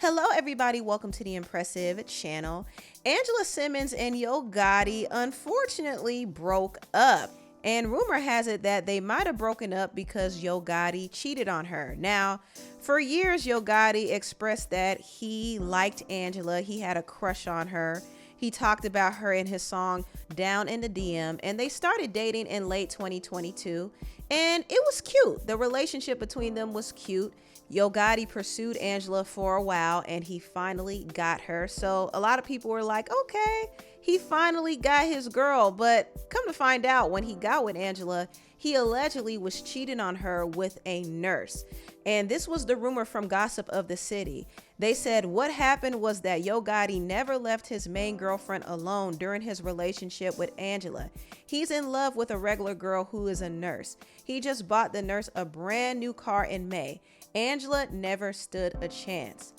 Hello, everybody. Welcome to the Empressive channel. Angela Simmons and Yo Gotti unfortunately broke up. And rumor has it that they might have broken up because Yo Gotti cheated on her. Now, for years, Yo Gotti expressed that he liked Angela. He had a crush on her. He talked about her in his song Down in the DM, and they started dating in late 2022. And it was cute. The relationship between them was cute. Yo Gotti pursued Angela for a while and he finally got her. So a lot of people were like, okay, he finally got his girl. But come to find out, when he got with Angela, he allegedly was cheating on her with a nurse. And this was the rumor from Gossip of the City. They said what happened was that Yo Gotti never left his main girlfriend alone during his relationship with Angela. He's in love with a regular girl who is a nurse. He just bought the nurse a brand new car in May. Angela never stood a chance.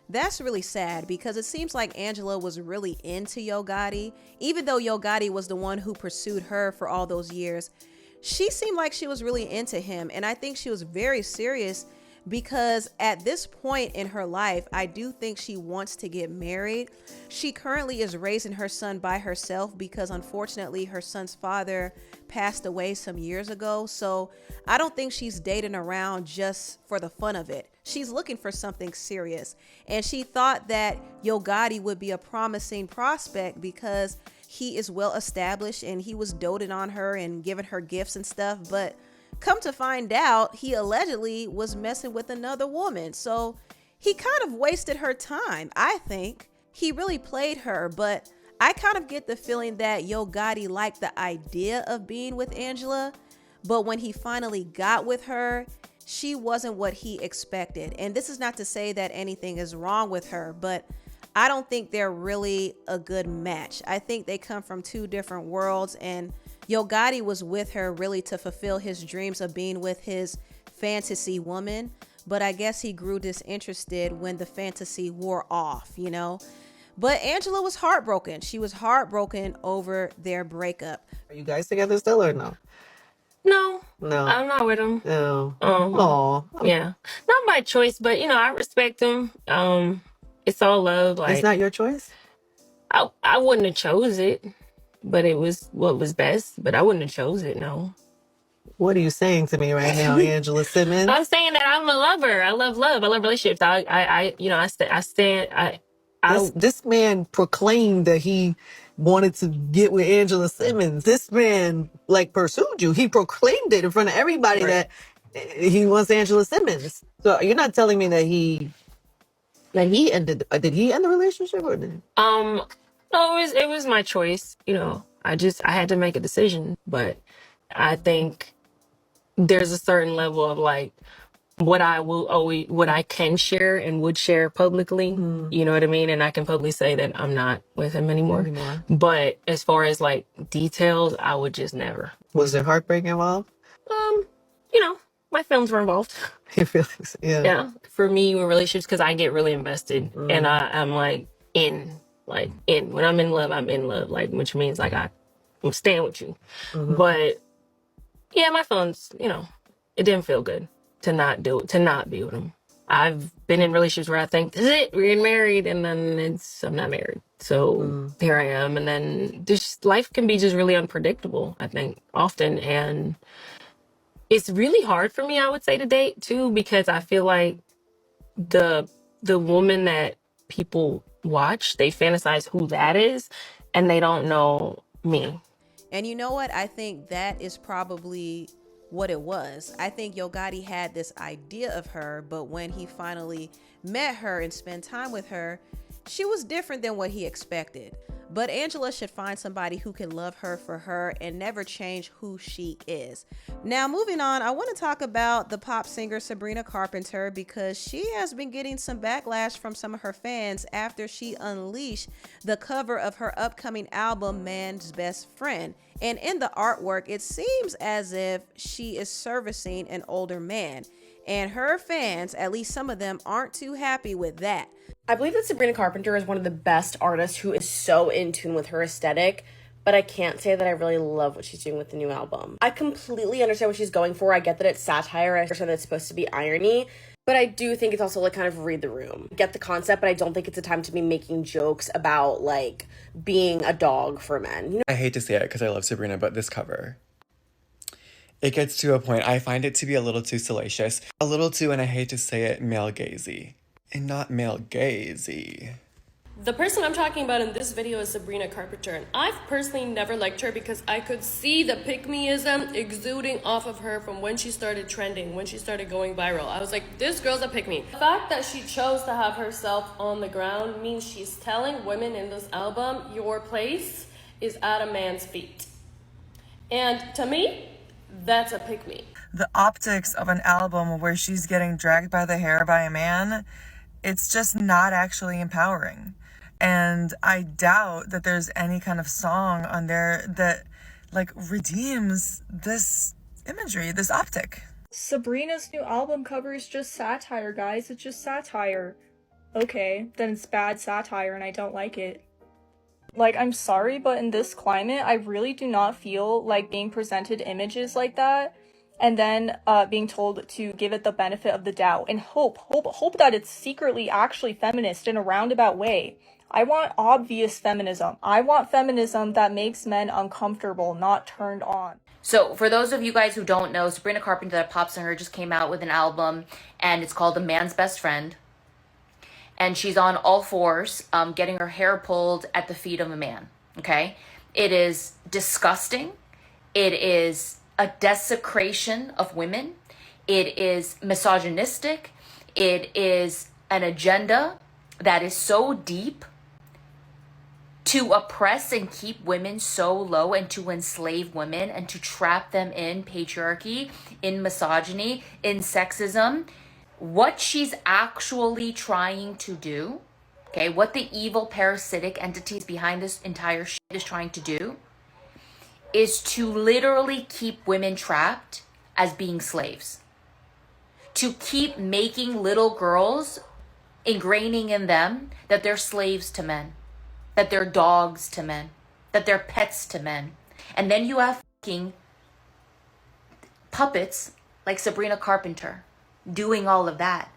That's really sad because it seems like Angela was really into Yo Gotti. Even though Yo Gotti was the one who pursued her for all those years, she seemed like she was really into him. And I think she was very serious because at this point in her life, I do think she wants to get married. She currently is raising her son by herself because unfortunately her son's father passed away some years ago. So I don't think she's dating around just for the fun of it. She's looking for something serious. And she thought that Yo Gotti would be a promising prospect because he is well established and he was doting on her and giving her gifts and stuff. But come to find out, he allegedly was messing with another woman. So he kind of wasted her time, I think. He really played her, but I kind of get the feeling that Yo Gotti liked the idea of being with Angela, but when he finally got with her, she wasn't what he expected. And this is not to say that anything is wrong with her, but I don't think they're really a good match. I think they come from two different worlds, and Yo Gotti was with her really to fulfill his dreams of being with his fantasy woman, but I guess he grew disinterested when the fantasy wore off, you know? But Angela was heartbroken. She was heartbroken over their breakup. Are you guys together still or no? No, No. I'm not with him. No. Aw. Yeah, not by choice, but I respect him. It's all love. It's Like not your choice? I wouldn't have chose it, but it was what was best. But I wouldn't have chose it. No. What are you saying to me right now, Angela Simmons? I'm saying that I'm a lover. I love love. I love relationships. This man proclaimed that he wanted to get with Angela Simmons. This man pursued you. He proclaimed it in front of everybody that he wants Angela Simmons. So you're not telling me that he ended. Did he end the relationship or did? No, it was my choice. I had to make a decision, but I think there's a certain level of what I can share and would share publicly. You know what I mean? And I can publicly say that I'm not with him anymore. But as far as details, I would just never. Was there heartbreak involved? My feelings were involved. Your feelings, yeah. Yeah. For me, with relationships, because I get really invested and I'm in. When I'm in love, I'm in love. Which means I'm staying with you. But yeah, my feelings, it didn't feel good to not be with him. I've been in relationships where I think, this is it, we're getting married, and then I'm not married. So here I am. And then life can be just really unpredictable, I think, often. And it's really hard for me, I would say, to date too, because I feel like the woman that people watch, they fantasize who that is, and they don't know me. And you know what? I think that is probably what it was. I think Yo Gotti had this idea of her, but when he finally met her and spent time with her, she was different than what he expected. But Angela should find somebody who can love her for her and never change who she is. Now, moving on, I want to talk about the pop singer Sabrina Carpenter because she has been getting some backlash from some of her fans after she unleashed the cover of her upcoming album, Man's Best Friend. And in the artwork, it seems as if she is servicing an older man. And her fans, at least some of them, aren't too happy with that. I believe that Sabrina Carpenter is one of the best artists who is so in tune with her aesthetic, but I can't say that I really love what she's doing with the new album. I completely understand what she's going for. I get that it's satire. I understand that it's supposed to be irony, But I do think it's also like kind of read the room. Get the concept, but I don't think it's a time to be making jokes about like being a dog for men. You know? I hate to say it because I love Sabrina, but this cover, it gets to a point, I find it to be a little too salacious. A little too, and I hate to say it, male-gazy. And not male-gazy. The person I'm talking about in this video is Sabrina Carpenter, and I've personally never liked her because I could see the pick-me-ism exuding off of her from when she started trending, when she started going viral. I was like, this girl's a pick-me. The fact that she chose to have herself on the ground means she's telling women in this album, your place is at a man's feet. And to me, that's a pick-me. The optics of an album where she's getting dragged by the hair by a man, it's just not actually empowering. And I doubt that there's any kind of song on there that like redeems this imagery, this optic. Sabrina's new album cover is just satire, guys. It's just satire. Okay, then it's bad satire and I don't like it. Like, I'm sorry, but in this climate, I really do not feel like being presented images like that and then being told to give it the benefit of the doubt and hope that it's secretly actually feminist in a roundabout way. I want obvious feminism. I want feminism that makes men uncomfortable, not turned on. So for those of you guys who don't know, Sabrina Carpenter, that pop singer, just came out with an album and it's called A Man's Best Friend. And she's on all fours, getting her hair pulled at the feet of a man, okay? It is disgusting. It is a desecration of women. It is misogynistic. It is an agenda that is so deep to oppress and keep women so low and to enslave women and to trap them in patriarchy, in misogyny, in sexism. What she's actually trying to do, okay, what the evil parasitic entities behind this entire shit is trying to do is to literally keep women trapped as being slaves. To keep making little girls, ingraining in them that they're slaves to men, that they're dogs to men, that they're pets to men. And then you have fucking puppets like Sabrina Carpenter doing all of that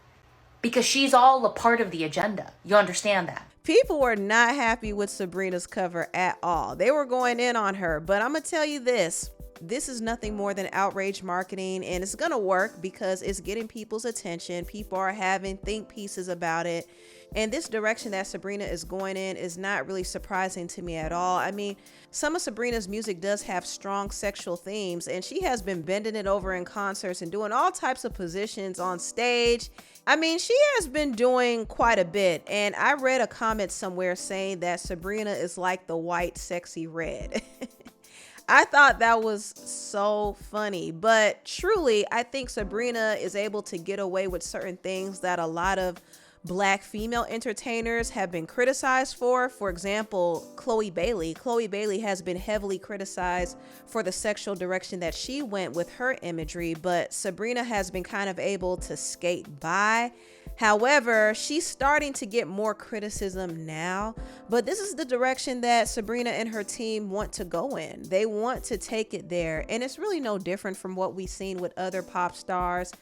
because she's all a part of the agenda. You understand that? People were not happy with Sabrina's cover at all. They were going in on her, but I'm gonna tell you this is nothing more than outrage marketing, and it's gonna work because it's getting people's attention. People are having think pieces about it, and this direction that Sabrina is going in is not really surprising to me at all. I mean, some of Sabrina's music does have strong sexual themes, and she has been bending it over in concerts and doing all types of positions on stage. I mean, she has been doing quite a bit, and I read a comment somewhere saying that Sabrina is like the white sexy red. I thought that was so funny, but truly, I think Sabrina is able to get away with certain things that a lot of Black female entertainers have been criticized for. For example, Chloe Bailey. Chloe Bailey has been heavily criticized for the sexual direction that she went with her imagery, but Sabrina has been kind of able to skate by. However, she's starting to get more criticism now, but this is the direction that Sabrina and her team want to go in. They want to take it there, and it's really no different from what we've seen with other pop stars.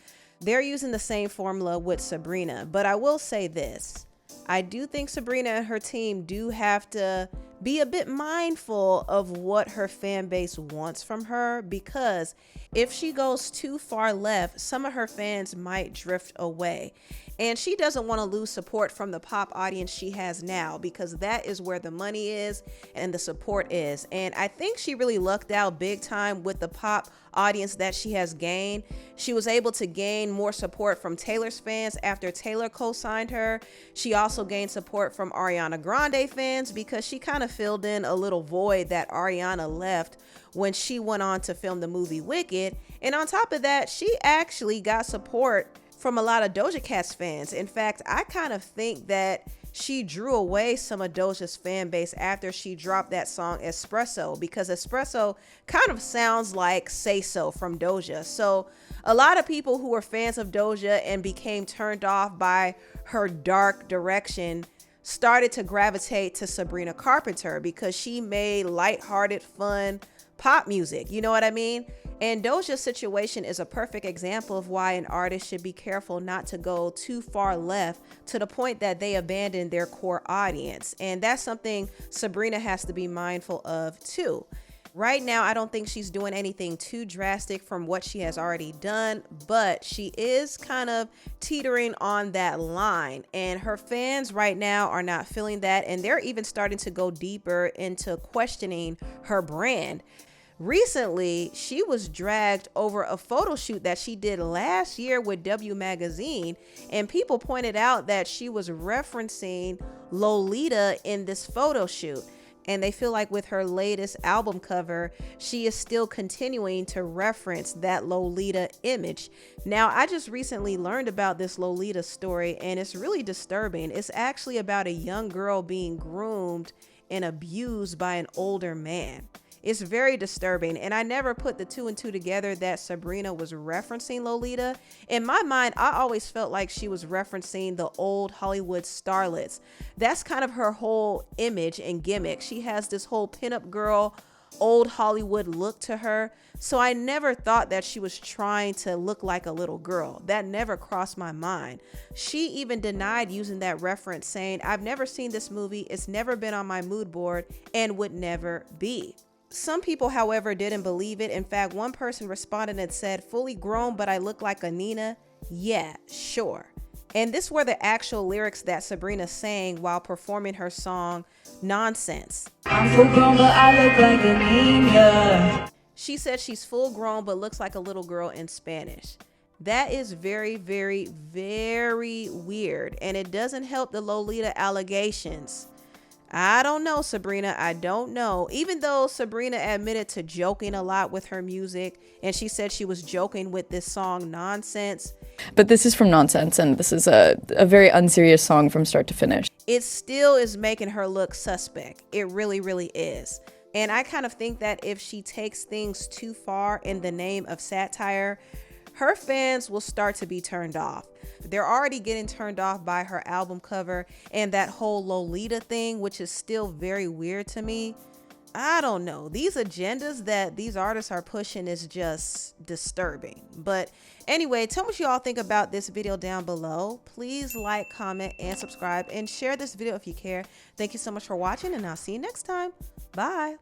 They're using the same formula with Sabrina, but I will say this. I do think Sabrina and her team do have to be a bit mindful of what her fan base wants from her, because if she goes too far left, some of her fans might drift away. And she doesn't want to lose support from the pop audience she has now, because that is where the money is and the support is. And I think she really lucked out big time with the pop audience that she has gained. She was able to gain more support from Taylor's fans after Taylor co-signed her. She also gained support from Ariana Grande fans because she kind of filled in a little void that Ariana left when she went on to film the movie Wicked. And on top of that, she actually got support from a lot of Doja Cat's fans. In fact, I kind of think that she drew away some of Doja's fan base after she dropped that song Espresso, because Espresso kind of sounds like Say So from Doja. So a lot of people who were fans of Doja and became turned off by her dark direction started to gravitate to Sabrina Carpenter because she made lighthearted, fun pop music. You know what I mean? And Doja's situation is a perfect example of why an artist should be careful not to go too far left to the point that they abandon their core audience. And that's something Sabrina has to be mindful of too. Right now, I don't think she's doing anything too drastic from what she has already done, but she is kind of teetering on that line. And her fans right now are not feeling that. And they're even starting to go deeper into questioning her brand. Recently, she was dragged over a photo shoot that she did last year with W Magazine, and people pointed out that she was referencing Lolita in this photo shoot. And they feel like with her latest album cover, she is still continuing to reference that Lolita image. Now, I just recently learned about this Lolita story, and it's really disturbing. It's actually about a young girl being groomed and abused by an older man. It's very disturbing, and I never put the two and two together that Sabrina was referencing Lolita. In my mind, I always felt like she was referencing the old Hollywood starlets. That's kind of her whole image and gimmick. She has this whole pinup girl, old Hollywood look to her. So I never thought that she was trying to look like a little girl. That never crossed my mind. She even denied using that reference, saying, "I've never seen this movie. It's never been on my mood board and would never be." Some people, however, didn't believe it. In fact, one person responded and said, "Fully grown, but I look like a Nina? Yeah, sure." And this were the actual lyrics that Sabrina sang while performing her song, Nonsense. I'm full grown, but I look like a Nina. She said she's full grown, but looks like a little girl in Spanish. That is very, very, very weird. And it doesn't help the Lolita allegations. I don't know, Sabrina. I don't know. Even though Sabrina admitted to joking a lot with her music, and she said she was joking with this song, Nonsense. But this is from Nonsense, and this is a very unserious song from start to finish. It still is making her look suspect. It really, really is. And I kind of think that if she takes things too far in the name of satire, her fans will start to be turned off. They're already getting turned off by her album cover and that whole Lolita thing, which is still very weird to me. I don't know. These agendas that these artists are pushing is just disturbing. But anyway, tell me what you all think about this video down below. Please like, comment, and subscribe, and share this video if you care. Thank you so much for watching, and I'll see you next time. Bye.